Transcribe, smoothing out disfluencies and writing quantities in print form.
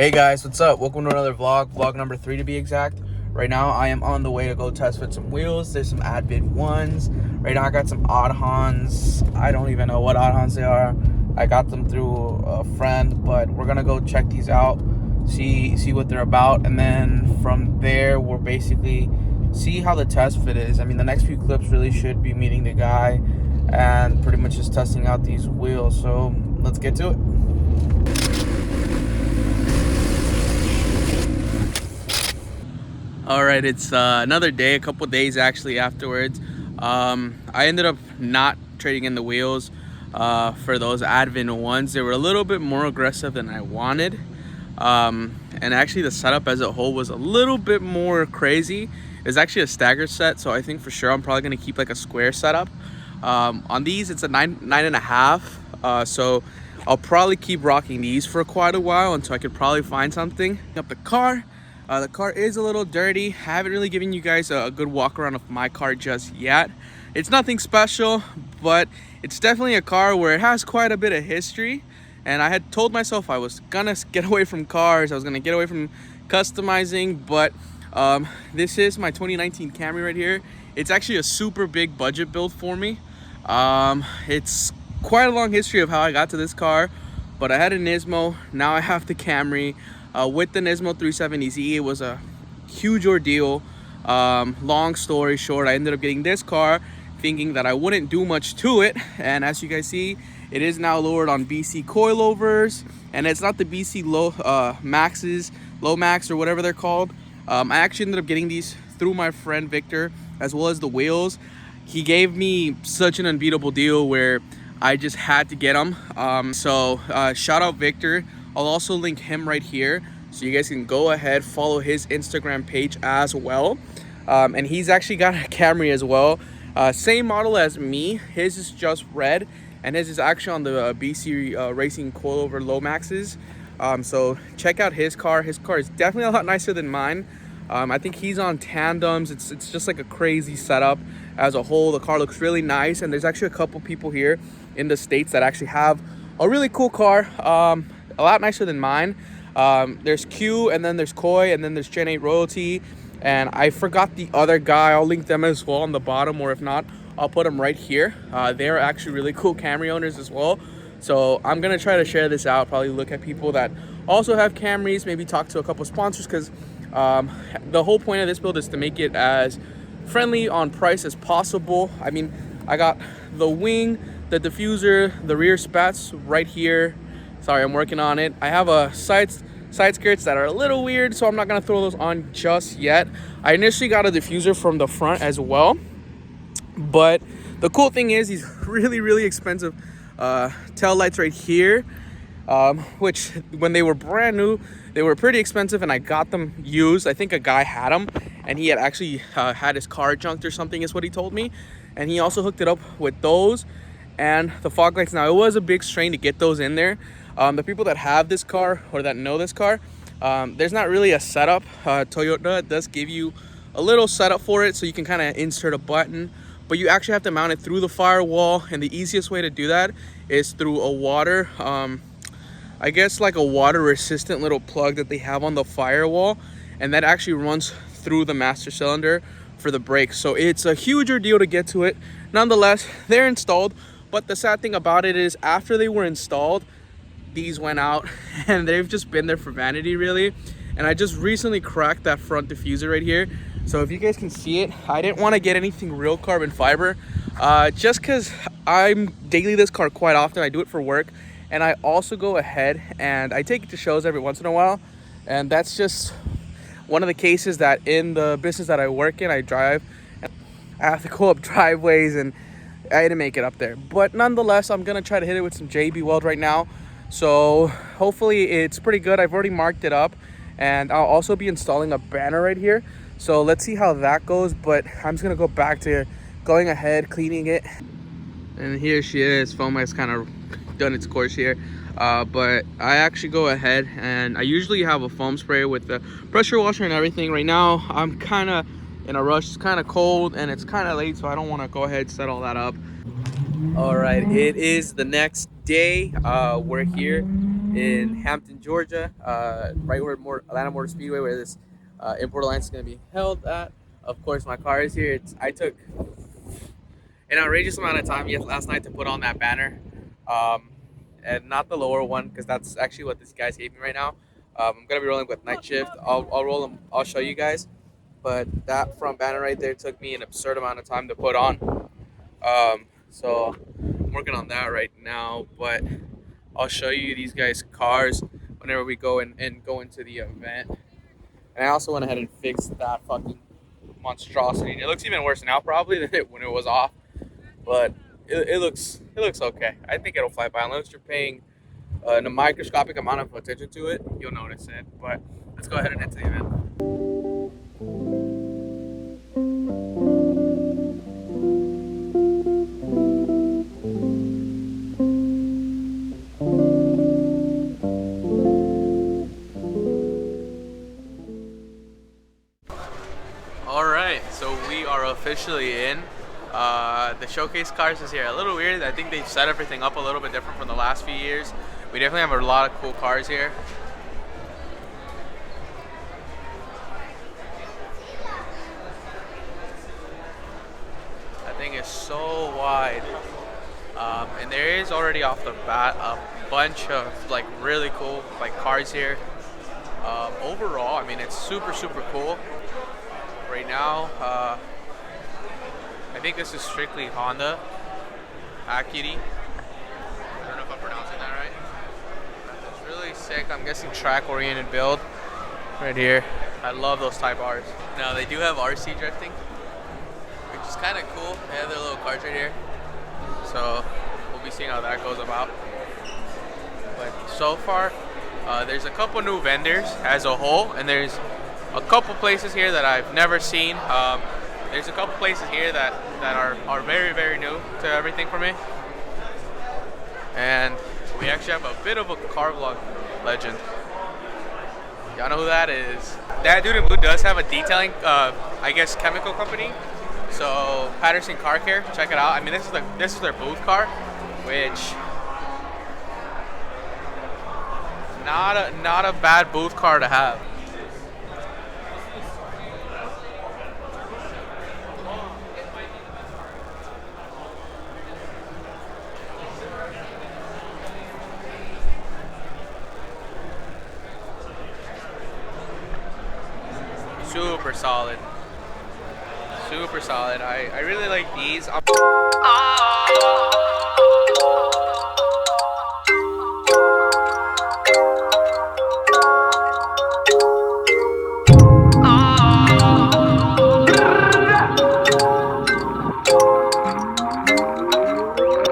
Hey guys, what's up? Welcome to another vlog number 3 to be exact. Right now I am on the way to go test fit some wheels. There's some pt1s. Right now I got some Odd-Hans. I don't even know what Odd-Hans they are. I got them through a friend, but we're gonna go check these out, see what they're about, and then from there we'll basically see how the test fit is. I mean, the next few clips really should be meeting the guy and pretty much just testing out these wheels. So let's get to it. All right, it's another day, a couple days actually afterwards. I ended up not trading in the wheels for those Advent ones. They were a little bit more aggressive than I wanted. And actually the setup as a whole was a little bit more crazy. It's actually a stagger set, so I think for sure I'm probably gonna keep like a square setup. On these, it's a 9.5, so I'll probably keep rocking these for quite a while until I could probably find something. Up the car. The car is a little dirty. I haven't really given you guys a good walk around of my car just yet. It's nothing special, but it's definitely a car where it has quite a bit of history. And I had told myself I was gonna get away from cars. I was gonna get away from customizing, but this is my 2019 Camry right here. It's actually a super big budget build for me. It's quite a long history of how I got to this car, but I had a Nismo, now I have the Camry. With the Nismo 370Z, it was a huge ordeal. Long story short, I ended up getting this car thinking that I wouldn't do much to it, and as you guys see, it is now lowered on BC coilovers, and it's not the BC low max or whatever they're called. I actually ended up getting these through my friend Victor, as well as the wheels. He gave me such an unbeatable deal where I just had to get them. So shout out Victor. I'll also link him right here, so you guys can go ahead, follow his Instagram page as well. And he's actually got a Camry as well. Same model as me. His is just red, and his is actually on the BC Racing coilover low maxes. So check out his car. His car is definitely a lot nicer than mine. I think he's on tandems. It's just like a crazy setup as a whole. The car looks really nice, and there's actually a couple people here in the States that actually have a really cool car. A lot nicer than mine. There's Q, and then there's Koi, and then there's Gen 8 Royalty, and I forgot the other guy. I'll link them as well on the bottom, or if not, I'll put them right here. They're actually really cool Camry owners as well. So I'm gonna try to share this out, probably look at people that also have Camrys, maybe talk to a couple sponsors, because the whole point of this build is to make it as friendly on price as possible. I mean, I got the wing, the diffuser, the rear spats right here. Sorry, I'm working on it. I have a side skirts that are a little weird, so I'm not gonna throw those on just yet. I initially got a diffuser from the front as well, but the cool thing is these really expensive tail lights right here, which when they were brand new, they were pretty expensive, and I got them used. I think a guy had them, and he had actually had his car junked or something, is what he told me, and he also hooked it up with those and the fog lights. Now, it was a big strain to get those in there. The people that have this car or that know this car, there's not really a setup. Toyota does give you a little setup for it, so you can kind of insert a button, but you actually have to mount it through the firewall, and the easiest way to do that is through a water, I guess like a water resistant little plug that they have on the firewall, and that actually runs through the master cylinder for the brakes. So it's a huge ordeal to get to it. Nonetheless, they're installed, but the sad thing about it is after they were installed, these went out, and they've just been there for vanity really. And I just recently cracked that front diffuser right here, so if you guys can see it, I didn't want to get anything real carbon fiber, just because I'm daily this car quite often. I do it for work, and I also go ahead and I take it to shows every once in a while, and that's just one of the cases that in the business that I work in, I drive, and I have to go up driveways, and I had to make it up there. But nonetheless, I'm gonna try to hit it with some JB Weld right now. So hopefully it's pretty good. I've already marked it up, and I'll also be installing a banner right here. So let's see how that goes, but I'm just gonna go back to going ahead, cleaning it. And here she is. Foam has kind of done its course here. But I actually go ahead, and I usually have a foam spray with the pressure washer and everything. Right now, I'm kind of in a rush. It's kind of cold, and it's kind of late, so I don't want to go ahead and set all that up. All right, it is the next day. We're here in Hampton, Georgia, right where Atlanta Motor Speedway, where this import alliance is going to be held at. Of course, my car is here. I took an outrageous amount of time last night to put on that banner, um, and not the lower one because that's actually what these guys gave me right now. I'm gonna be rolling with night shift. I'll roll them. I'll show you guys. But that front banner right there took me an absurd amount of time to put on. So I'm working on that right now. But I'll show you these guys' cars whenever we go and go into the event. And I also went ahead and fixed that fucking monstrosity. It looks even worse now probably than when it was off. But it looks okay. I think it'll fly by unless you're paying a microscopic amount of attention to it. You'll notice it. But let's go ahead and enter the event. All right, so we are officially in. The showcase cars is here. A little weird. I think they've set everything up a little bit different from the last few years. We definitely have a lot of cool cars here. That thing is so wide. And there is already off the bat a bunch of like really cool like cars here. Overall, I mean, it's super cool. Right now, I think this is strictly Honda Acudi. I don't know if I'm pronouncing that right. It's really sick. I'm guessing track-oriented build right here. I love those Type Rs. Now they do have RC drifting, which is kind of cool. They have their little cars right here. So we'll be seeing how that goes about. But so far, there's a couple new vendors as a whole, and there's a couple places here that I've never seen. There's a couple places here that are very new to everything for me. And we actually have a bit of a car vlog legend. Y'all know who that is? That dude in blue does have a detailing, I guess, chemical company. So Patterson Car Care, check it out. I mean, this is their booth car, which not a bad booth car to have. Super solid. Super solid. I really like these.